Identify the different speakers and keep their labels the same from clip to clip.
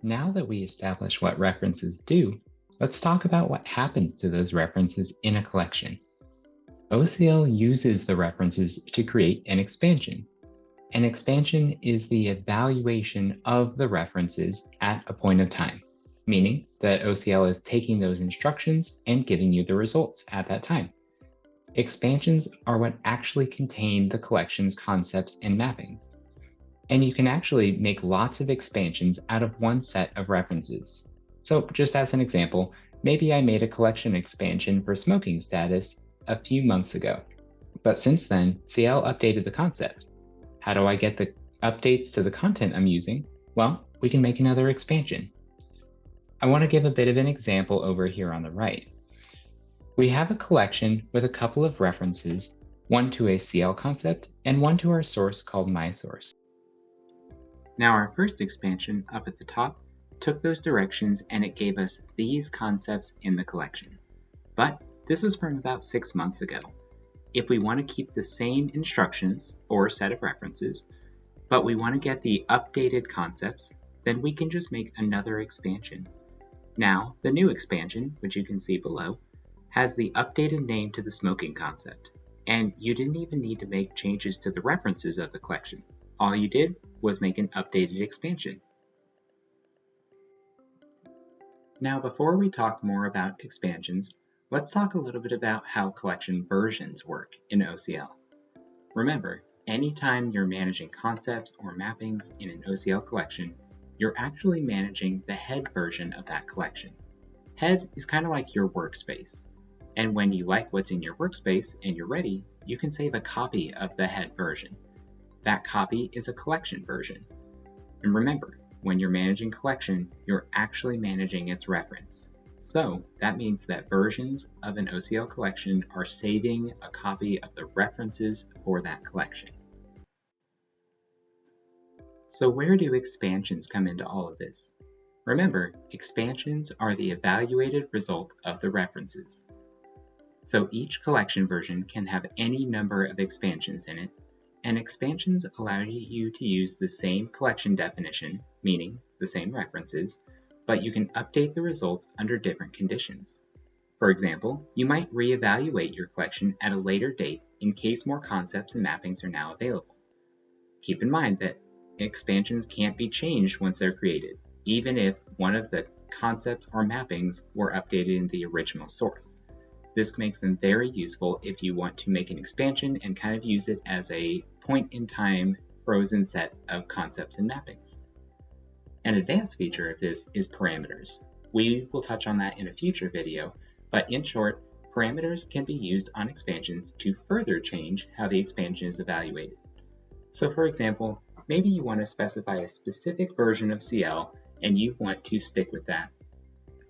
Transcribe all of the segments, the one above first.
Speaker 1: Now that we establish what references do, let's talk about what happens to those references in a collection. OCL uses the references to create an expansion. An expansion is the evaluation of the references at a point of time, meaning that OCL is taking those instructions and giving you the results at that time. Expansions are what actually contain the collection's concepts and mappings. And you can actually make lots of expansions out of one set of references. So just as an example, maybe I made a collection expansion for smoking status a few months ago. But since then, CL updated the concept. How do I get the updates to the content I'm using? Well, we can make another expansion. I want to give a bit of an example over here on the right. We have a collection with a couple of references, one to a CL concept and one to our source called mySource. Now our first expansion up at the top took those directions and it gave us these concepts in the collection. But this was from about 6 months ago. If we want to keep the same instructions or set of references, but we want to get the updated concepts, then we can just make another expansion. Now, the new expansion, which you can see below, has the updated name to the smoking concept, and you didn't even need to make changes to the references of the collection. All you did was make an updated expansion. Now, before we talk more about expansions, let's talk a little bit about how collection versions work in OCL. Remember, anytime you're managing concepts or mappings in an OCL collection, you're actually managing the head version of that collection. Head is kind of like your workspace. And when you like what's in your workspace and you're ready, you can save a copy of the head version. That copy is a collection version. And remember, when you're managing collection, you're actually managing its reference. So that means that versions of an OCL collection are saving a copy of the references for that collection. So where do expansions come into all of this? Remember, expansions are the evaluated result of the references. So each collection version can have any number of expansions in it, and expansions allow you to use the same collection definition, meaning the same references, but you can update the results under different conditions. For example, you might reevaluate your collection at a later date in case more concepts and mappings are now available. Keep in mind that expansions can't be changed once they're created, even if one of the concepts or mappings were updated in the original source. This makes them very useful if you want to make an expansion and kind of use it as a point-in-time frozen set of concepts and mappings. An advanced feature of this is parameters. We will touch on that in a future video, but in short, parameters can be used on expansions to further change how the expansion is evaluated. So for example, maybe you want to specify a specific version of CL and you want to stick with that.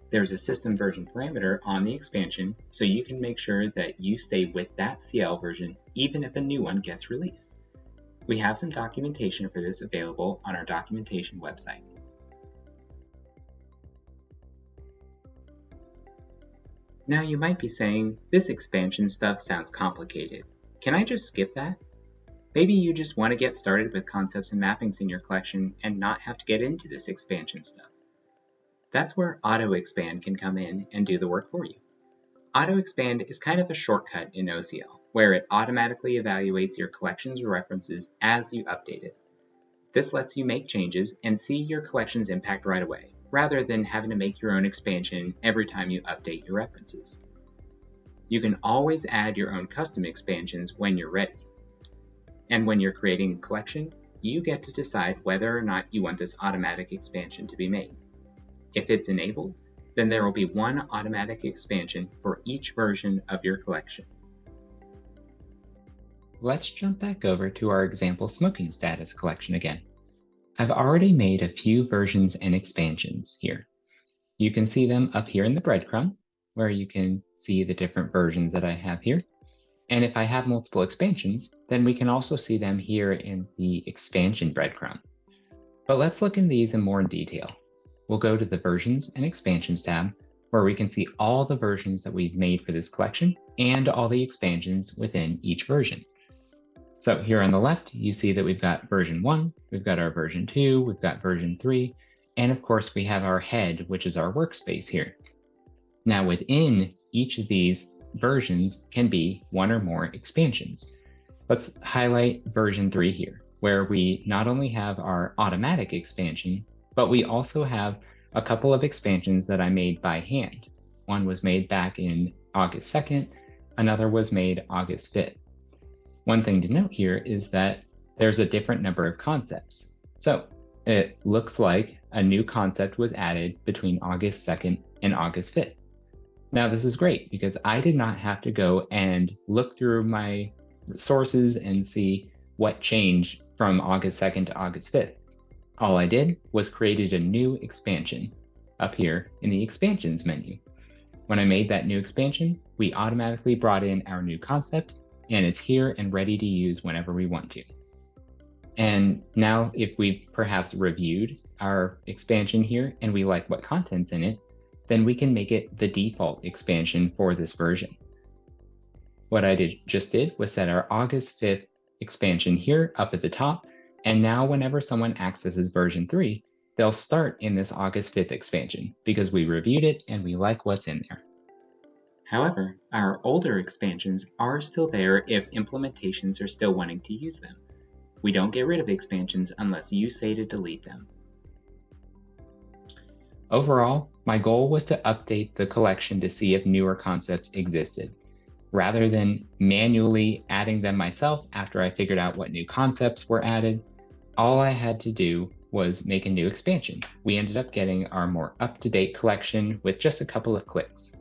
Speaker 1: There's a system version parameter on the expansion, so you can make sure that you stay with that CL version even if a new one gets released. We have some documentation for this available on our documentation website. Now you might be saying, this expansion stuff sounds complicated. Can I just skip that? Maybe you just want to get started with concepts and mappings in your collection and not have to get into this expansion stuff. That's where AutoExpand can come in and do the work for you. AutoExpand is kind of a shortcut in OCL, where it automatically evaluates your collections or references as you update it. This lets you make changes and see your collection's impact right away, rather than having to make your own expansion every time you update your references. You can always add your own custom expansions when you're ready. And when you're creating a collection, you get to decide whether or not you want this automatic expansion to be made. If it's enabled, then there will be one automatic expansion for each version of your collection. Let's jump back over to our example smoking status collection again. I've already made a few versions and expansions here. You can see them up here in the breadcrumb, where you can see the different versions that I have here. And if I have multiple expansions, then we can also see them here in the expansion breadcrumb. But let's look in these in more detail. We'll go to the Versions and Expansions tab, where we can see all the versions that we've made for this collection and all the expansions within each version. So here on the left, you see that we've got version 1, we've got our version 2, we've got version 3, And of course, we have our head, which is our workspace here. Now within each of these versions can be one or more expansions. Let's highlight version 3 here, where we not only have our automatic expansion, but we also have a couple of expansions that I made by hand. One was made back in August 2nd, another was made August 5th. One thing to note here is that there's a different number of concepts. So it looks like a new concept was added between August 2nd and August 5th. Now, this is great because I did not have to go and look through my sources and see what changed from August 2nd to August 5th. All I did was created a new expansion up here in the expansions menu. When I made that new expansion, we automatically brought in our new concept, and it's here and ready to use whenever we want to. And now if we've perhaps reviewed our expansion here and we like what content's in it, then we can make it the default expansion for this version. What I just did was set our August 5th expansion here up at the top, and now whenever someone accesses version 3, they'll start in this August 5th expansion because we reviewed it and we like what's in there. However, our older expansions are still there if implementations are still wanting to use them. We don't get rid of expansions unless you say to delete them. Overall, my goal was to update the collection to see if newer concepts existed. Rather than manually adding them myself after I figured out what new concepts were added, all I had to do was make a new expansion. We ended up getting our more up-to-date collection with just a couple of clicks.